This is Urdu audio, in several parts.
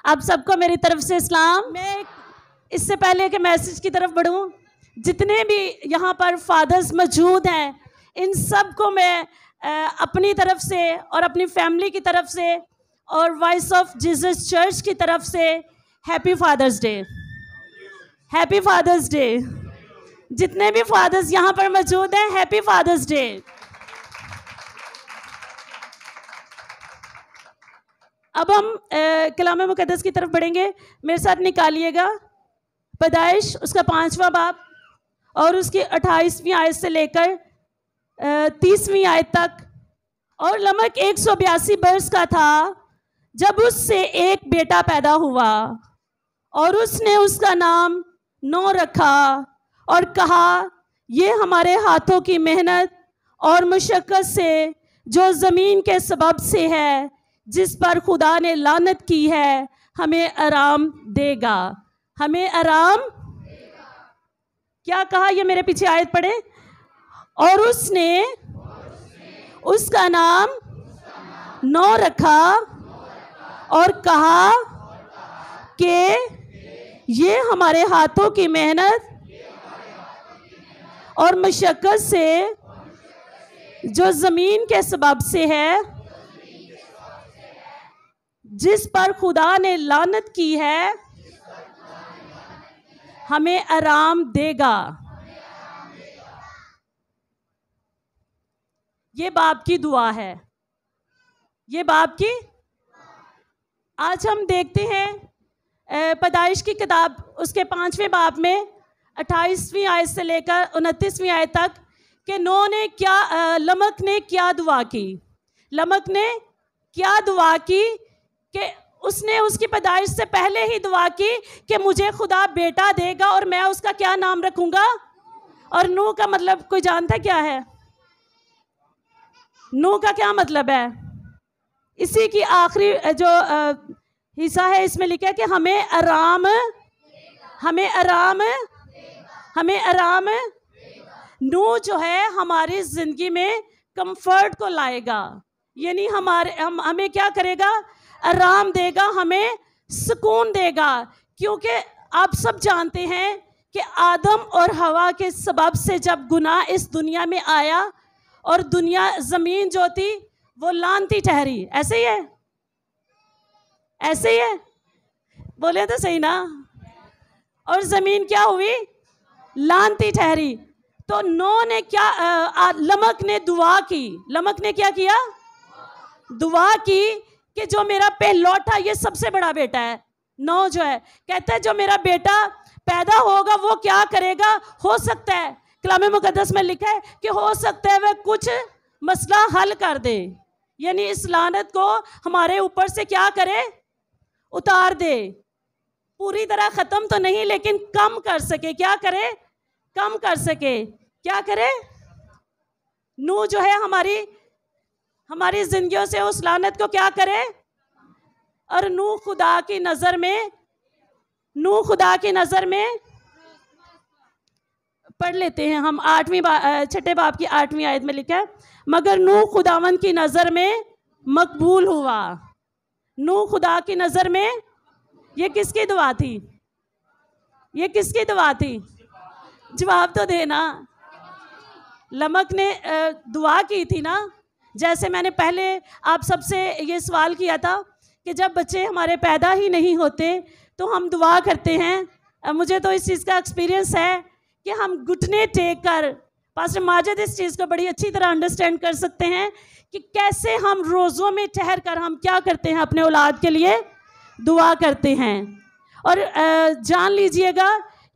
آپ سب کو میری طرف سے اسلام۔ میں اس سے پہلے کہ میسج کی طرف بڑھوں، جتنے بھی یہاں پر فادرز موجود ہیں ان سب کو میں اپنی طرف سے اور اپنی فیملی کی طرف سے اور وائس آف جیزس چرچ کی طرف سے happy Father's Day, happy Father's Day. جتنے بھی فادرز یہاں پر موجود ہیں، ہیپی فادرز ڈے۔ اب ہم کلام مقدس کی طرف بڑھیں گے۔ میرے ساتھ نکالیے گا پیدائش اس کا 5واں باب اور اس کی 28ویں آیت سے لے کر 30ویں آیت تک۔ اور لمک 182 برس کا تھا جب اس سے ایک بیٹا پیدا ہوا، اور اس نے اس کا نام نو رکھا اور کہا، یہ ہمارے ہاتھوں کی محنت اور مشقت سے جو زمین کے سبب سے ہے، جس پر خدا نے لعنت کی ہے، ہمیں آرام دے گا، ہمیں آرام۔ کیا کہا؟ یہ میرے پیچھے آیت پڑھے۔ اور اس نے اس کا نام نو رکھا اور کہا کہ یہ ہمارے ہاتھوں کی محنت اور مشقت سے جو زمین کے سبب سے ہے، جس پر خدا نے لعنت کی ہے، ہمیں آرام دے گا۔ یہ باپ کی دعا ہے، یہ باپ کی۔ آج ہم دیکھتے ہیں پیدائش کی کتاب اس کے 5ویں باب میں 28ویں آیت سے لے کر 29ویں آیت تک کہ لمک نے کیا دعا کی۔ لمک نے کیا دعا کی کہ اس نے اس کی پیدائش سے پہلے ہی دعا کی کہ مجھے خدا بیٹا دے گا اور میں اس کا کیا نام رکھوں گا۔ اور نو کا مطلب کوئی جانتا کیا ہے؟ نو کا کیا مطلب ہے؟ اسی کی آخری جو حصہ ہے اس میں لکھا ہے کہ ہمیں آرام، ہمیں آرام، ہمیں آرام۔ نو جو ہے ہماری زندگی میں کمفرٹ کو لائے گا، یعنی ہمیں کیا کرے گا؟ آرام دے گا، ہمیں سکون دے گا۔ کیونکہ آپ سب جانتے ہیں کہ آدم اور حوا کے سبب سے جب گناہ اس دنیا میں آیا اور زمین جو تھی وہ لعنتی ٹھہری۔ ایسے ہی ہے؟ ایسے ہی ہے؟ بولے تو صحیح نا۔ اور زمین کیا ہوئی؟ لعنتی ٹھہری۔ تو نو نے کیا، لمک نے دعا کی۔ لمک نے کیا کیا؟ دعا کی کہ جو میرا پہلوٹا، یہ سب سے بڑا بیٹا ہے، نو جو ہے، کہتا ہے جو میرا بیٹا پیدا ہوگا وہ کیا کرے گا؟ ہو سکتا ہے کلام مقدس میں لکھا ہے کہ ہو سکتا ہے وہ کچھ مسئلہ حل کر دے، یعنی اس لعنت کو ہمارے اوپر سے کیا کرے؟ اتار دے۔ پوری طرح ختم تو نہیں لیکن کم کر سکے۔ کیا کرے؟ کم کر سکے۔ کیا کرے؟ نو جو ہے ہماری زندگیوں سے اس لعنت کو کیا کرے؟ اور نو خدا کی نظر میں پڑھ لیتے ہیں ہم 6 باب کی 8ویں آیت میں لکھا ہے، مگر نو خداوند کی نظر میں مقبول ہوا۔ نو خدا کی نظر میں، یہ کس کی دعا تھی؟ یہ کس کی دعا تھی؟ جواب تو دینا۔ لمک نے دعا کی تھی نا۔ جیسے میں نے پہلے آپ سب سے یہ سوال کیا تھا کہ جب بچے ہمارے پیدا ہی نہیں ہوتے تو ہم دعا کرتے ہیں۔ مجھے تو اس چیز کا ایکسپیرینس ہے کہ ہم گھٹنے ٹیک کر، پاسٹر ماجد اس چیز کو بڑی اچھی طرح انڈرسٹینڈ کر سکتے ہیں کہ کیسے ہم روزوں میں ٹھہر کر ہم کیا کرتے ہیں، اپنے اولاد کے لیے دعا کرتے ہیں۔ اور جان لیجئے گا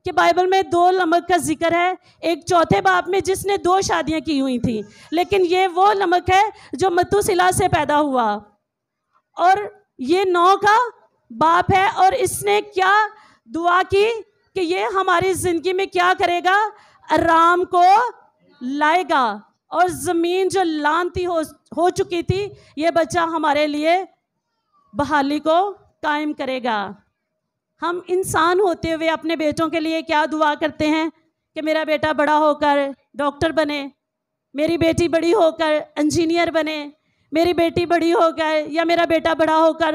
کہ بائبل میں 2 لمک کا ذکر ہے، ایک 4 باب میں جس نے 2 شادیاں کی ہوئی تھیں، لیکن یہ وہ لمک ہے جو متوسیلہ سے پیدا ہوا، اور یہ 9 کا باپ ہے۔ اور اس نے کیا دعا کی کہ یہ ہماری زندگی میں کیا کرے گا؟ آرام کو لائے گا، اور زمین جو لعنتی ہو چکی تھی یہ بچہ ہمارے لیے بحالی کو قائم کرے گا۔ ہم انسان ہوتے ہوئے اپنے بیٹوں کے لیے کیا دعا کرتے ہیں کہ میرا بیٹا بڑا ہو کر ڈاکٹر بنے، میری بیٹی بڑی ہو کر انجینئر بنے، میری بیٹی بڑی ہو کر، یا میرا بیٹا بڑا ہو کر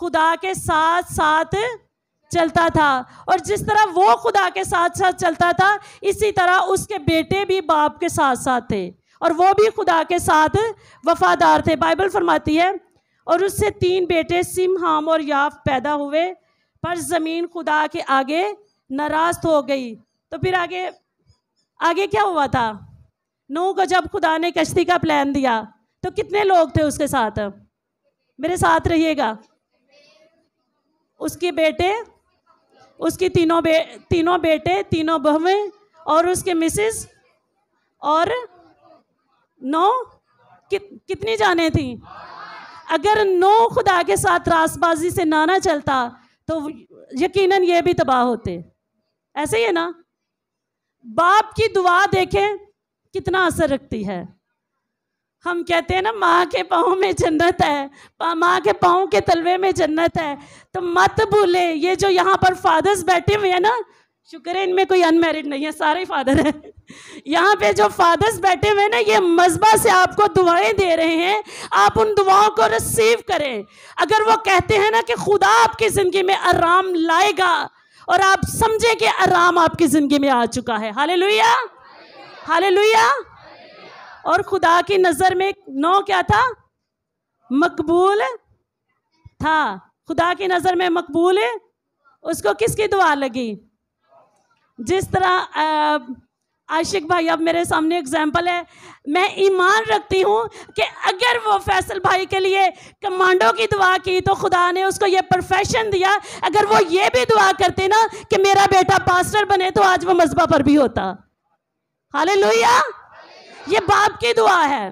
خدا کے ساتھ ساتھ چلتا تھا، اور جس طرح وہ خدا کے ساتھ ساتھ چلتا تھا اسی طرح اس کے بیٹے بھی باپ کے ساتھ ساتھ تھے، اور وہ بھی خدا کے ساتھ وفادار تھے۔ بائبل فرماتی ہے اور اس سے 3 بیٹے سم، حام اور یافت پیدا ہوئے، پر زمین خدا کے آگے ناراض ہو گئی۔ تو پھر آگے کیا ہوا تھا؟ نوح کو جب خدا نے کشتی کا پلان دیا تو کتنے لوگ تھے اس کے ساتھ؟ میرے ساتھ رہیے گا۔ اس کے بیٹے، اس کی تینوں بیٹے، تینوں بہویں، اور اس کے مسز، اور 9 کتنی جانیں تھیں؟ اگر 9 خدا کے ساتھ راست بازی سے نہ چلتا تو یقیناً یہ بھی تباہ ہوتے۔ ایسے ہی ہے نا؟ باپ کی دعا دیکھیں کتنا اثر رکھتی ہے۔ ہم کہتے ہیں نا ماں کے پاؤں میں جنت ہے، ماں کے پاؤں کے تلوے میں جنت ہے، تو مت بھولے یہ جو یہاں پر فادرز بیٹھے ہوئے ہیں نا، شکر ہے ان میں کوئی ان میرڈ نہیں ہے، سارے فادر ہیں۔ یہاں پہ جو فادرز بیٹھے ہوئے ہیں نا، یہ مذبح سے آپ کو دعائیں دے رہے ہیں، آپ ان دعاؤں کو ریسیو کریں۔ اگر وہ کہتے ہیں نا کہ خدا آپ کی زندگی میں آرام لائے گا، اور آپ سمجھیں کہ آرام آپ کی زندگی میں آ چکا ہے۔ ہاللیلویہ، ہاللیلویہ۔ اور خدا کی نظر میں 9 کیا تھا؟ مقبول تھا۔ خدا کی نظر میں مقبول ہے۔ اس کو کس کی دعا لگی؟ جس طرح عاشق بھائی اب میرے سامنے ایگزامپل ہے، میں ایمان رکھتی ہوں کہ اگر وہ فیصل بھائی کے لیے کمانڈو کی دعا کی تو خدا نے اس کو یہ پروفیشن دیا۔ اگر وہ یہ بھی دعا کرتے نا کہ میرا بیٹا پاسٹر بنے تو آج وہ مذبح پر بھی ہوتا۔ ہاللیلویہ۔ یہ باپ کی دعا ہے۔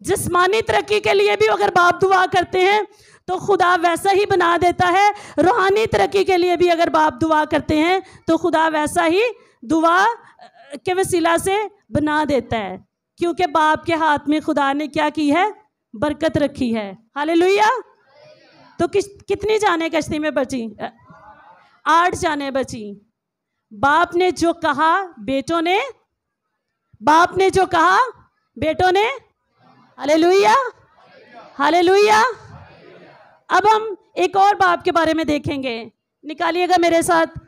جسمانی ترقی کے لیے بھی اگر باپ دعا کرتے ہیں تو خدا ویسا ہی بنا دیتا ہے۔ روحانی ترقی کے لیے بھی اگر باپ دعا کرتے ہیں تو خدا ویسا ہی دعا کے وسیلہ سے بنا دیتا ہے، کیونکہ باپ کے ہاتھ میں خدا نے کیا کی ہے؟ برکت رکھی ہے۔ ہاللیلویہ۔ تو کتنی جانیں کشتی میں بچی؟ 8 جانیں بچی۔ باپ نے جو کہا بیٹوں نے، باپ نے جو کہا بیٹوں نے۔ ہاللیلویہ، ہاللیلویہ۔ اب ہم ایک اور باپ کے بارے میں دیکھیں گے۔ نکالیے گا میرے ساتھ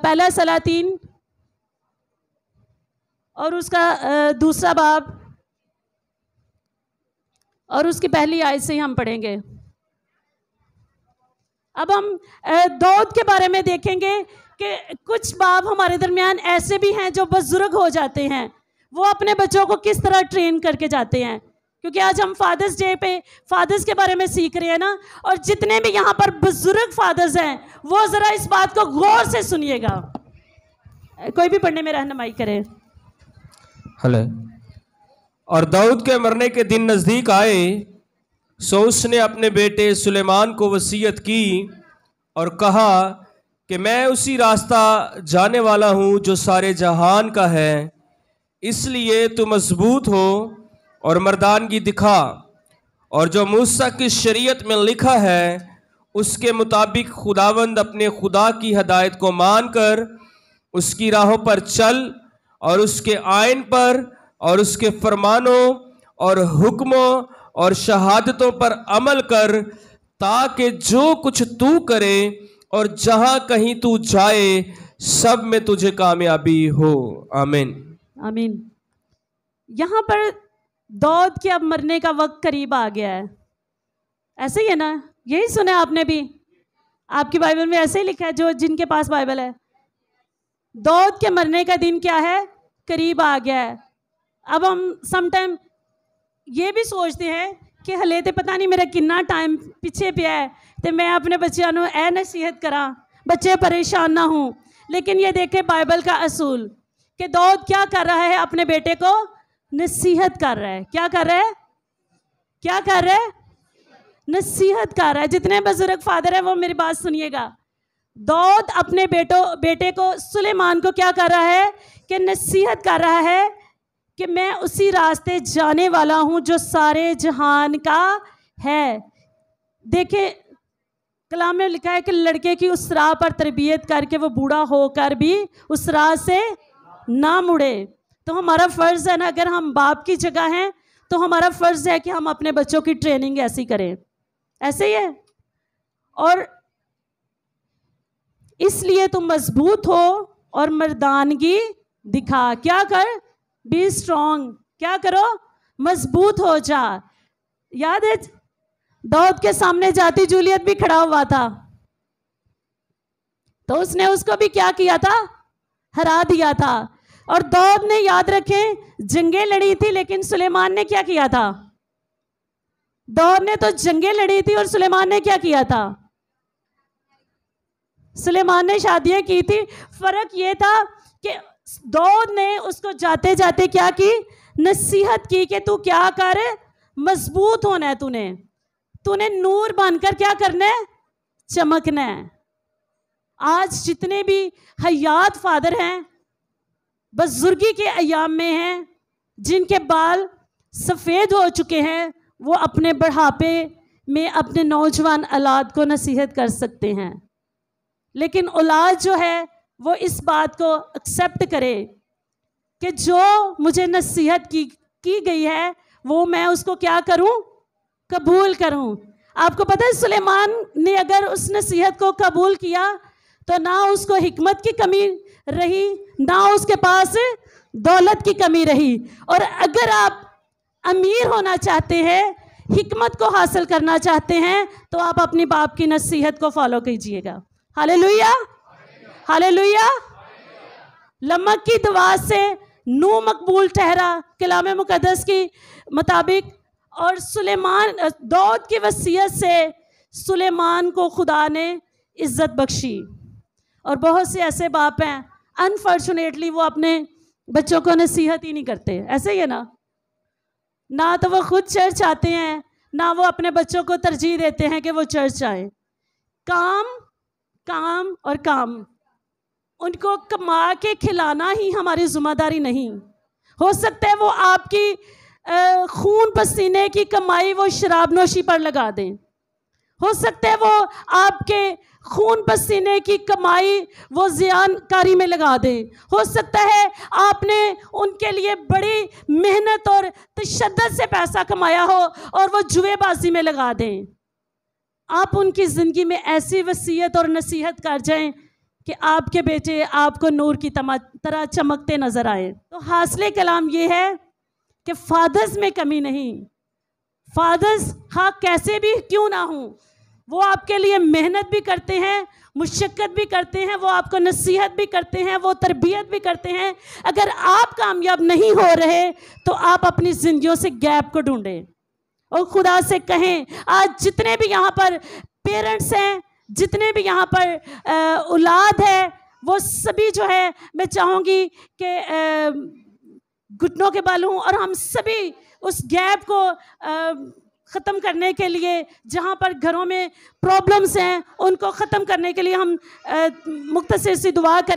پہلا سلاطین اور اس کا 2 باب، اور اس کی پہلی آیت سے ہی ہم پڑھیں گے۔ اب ہم داؤد کے بارے میں دیکھیں گے کہ کچھ باپ ہمارے درمیان ایسے بھی ہیں جو بزرگ ہو جاتے ہیں، وہ اپنے بچوں کو کس طرح ٹرین کر کے جاتے ہیں، کیونکہ آج ہم فادرز ڈے پہ فادرز کے بارے میں سیکھ رہے ہیں نا، اور جتنے بھی یہاں پر بزرگ فادرز ہیں وہ ذرا اس بات کو غور سے سنیے گا۔ کوئی بھی پڑھنے میں رہنمائی کرے۔ اور داؤد کے مرنے کے دن نزدیک آئے، سو اس نے اپنے بیٹے سلیمان کو وصیت کی اور کہا کہ میں اسی راستہ جانے والا ہوں جو سارے جہان کا ہے، اس لیے تو مضبوط ہو اور مردانگی دکھا، اور جو موسیٰ کی شریعت میں لکھا ہے اس کے مطابق خداوند اپنے خدا کی ہدایت کو مان کر اس کی راہوں پر چل، اور اس کے آئین پر اور اس کے فرمانوں اور حکموں اور شہادتوں پر عمل کر، تاکہ جو کچھ تو کرے اور جہاں کہیں تو جائے سب میں تجھے کامیابی ہو۔ آمین، آمین۔ یہاں پر داؤد کے اب مرنے کا وقت قریب آ گیا ہے، ایسے ہی ہے نا؟ یہی سنا آپ نے بھی، آپ کی بائبل میں ایسے ہی لکھا ہے، جو جن کے پاس بائبل ہے۔ داؤد کے مرنے کا دن کیا ہے؟ قریب آ گیا ہے۔ اب ہم سم ٹائم یہ بھی سوچتے ہیں کہ ہلے تے پتہ نہیں میرا کنا ٹائم پیچھے پہ ہے تو میں اپنے بچیاں نو اے نصیحت کراں، بچے پریشان نہ ہوں۔ لیکن یہ دیکھیں بائبل کا اصول کہ داؤد کیا کر رہا ہے؟ اپنے بیٹے کو نصیحت کر رہا ہے۔ کیا کر رہا ہے؟ کیا کر رہا ہے؟ نصیحت کر رہا ہے۔ جتنے بزرگ فادر ہیں وہ میری بات سنیے گا۔ داؤد اپنے بیٹے کو سلیمان کو کیا کر رہا ہے؟ کہ نصیحت کر رہا ہے کہ میں اسی راستے جانے والا ہوں جو سارے جہان کا ہے۔ دیکھیں کلام میں لکھا ہے کہ لڑکے کی اس راہ پر تربیت کر کے وہ بوڑھا ہو کر بھی اس راہ سے نہ مڑے۔ تو ہمارا فرض ہے نا، اگر ہم باپ کی جگہ ہیں تو ہمارا فرض ہے کہ ہم اپنے بچوں کی ٹریننگ ایسی کریں۔ ایسے ہی ہے۔ اور اس لیے تم مضبوط ہو اور مردانگی دکھا. کیا کر؟ Be strong. کیا کرو؟ مضبوط ہو جا. یاد ہے داؤد کے سامنے جاتی جولیت بھی کھڑا ہوا تھا تو اس نے اس کو بھی کیا کیا تھا؟ ہرا دیا تھا. اور داؤد نے یاد رکھیں جنگیں لڑی تھی لیکن سلیمان نے کیا کیا تھا؟ داؤد نے تو جنگیں لڑی تھی اور سلیمان نے کیا کیا تھا؟ سلیمان نے شادیاں کی تھی. فرق یہ تھا کہ داؤد نے اس کو جاتے جاتے کیا کی؟ نصیحت کی کہ تو کیا کر، مضبوط ہونا ہے. تو نے نور بن کر کیا کرنا ہے؟ چمکنا ہے. آج جتنے بھی حیات فادر ہیں، بزرگی کے ایام میں ہیں، جن کے بال سفید ہو چکے ہیں، وہ اپنے بڑھاپے میں اپنے نوجوان اولاد کو نصیحت کر سکتے ہیں. لیکن اولاد جو ہے وہ اس بات کو ایکسیپٹ کرے کہ جو مجھے نصیحت کی گئی ہے وہ میں اس کو کیا کروں؟ قبول کروں. آپ کو پتہ ہے سلیمان نے اگر اس نصیحت کو قبول کیا تو نہ اس کو حکمت کی کمی رہی، نہ اس کے پاس دولت کی کمی رہی. اور اگر آپ امیر ہونا چاہتے ہیں، حکمت کو حاصل کرنا چاہتے ہیں، تو آپ اپنی باپ کی نصیحت کو فالو کیجئے گا. ہاللیلویا، ہاللیلویا. لمک کی دعا سے نوح مقبول ٹھہرا کلام مقدس کی مطابق، اور داؤد کی وصیت سے سلیمان کو خدا نے عزت بخشی. اور بہت سے ایسے باپ ہیں انفارچونیٹلی وہ اپنے بچوں کو نصیحت ہی نہیں کرتے. ایسے ہی ہے نا؟ نہ تو وہ خود چرچ آتے ہیں، نہ وہ اپنے بچوں کو ترجیح دیتے ہیں کہ وہ چرچ آئیں. کام کام اور کام. ان کو کما کے کھلانا ہی ہماری ذمہ داری نہیں. ہو سکتا ہے وہ آپ کی خون پسینے کی کمائی وہ شراب نوشی پر لگا دیں. ہو سکتا ہے وہ آپ کے خون پسینے کی کمائی وہ زیان کاری میں لگا دیں. ہو سکتا ہے آپ نے ان کے لیے بڑی محنت اور تشدد سے پیسہ کمایا ہو اور وہ جوئے بازی میں لگا دیں. آپ ان کی زندگی میں ایسی وصیت اور نصیحت کر جائیں کہ آپ کے بیٹے آپ کو نور کی طرح چمکتے نظر آئے. تو حاصل کلام یہ ہے کہ فادرز میں کمی نہیں. فادرز ہاں کیسے بھی کیوں نہ ہوں، وہ آپ کے لیے محنت بھی کرتے ہیں، مشقت بھی کرتے ہیں، وہ آپ کو نصیحت بھی کرتے ہیں، وہ تربیت بھی کرتے ہیں. اگر آپ کامیاب نہیں ہو رہے تو آپ اپنی زندگیوں سے گیپ کو ڈھونڈیں اور خدا سے کہیں. آج جتنے بھی یہاں پر پیرنٹس ہیں، جتنے بھی یہاں پر اولاد ہے، وہ سبھی جو ہے میں چاہوں گی کہ گھٹنوں کے بل ہوں اور ہم سبھی اس گیپ کو ختم کرنے کے لیے، جہاں پر گھروں میں پرابلمز ہیں ان کو ختم کرنے کے لیے ہم مختصر سی دعا کریں.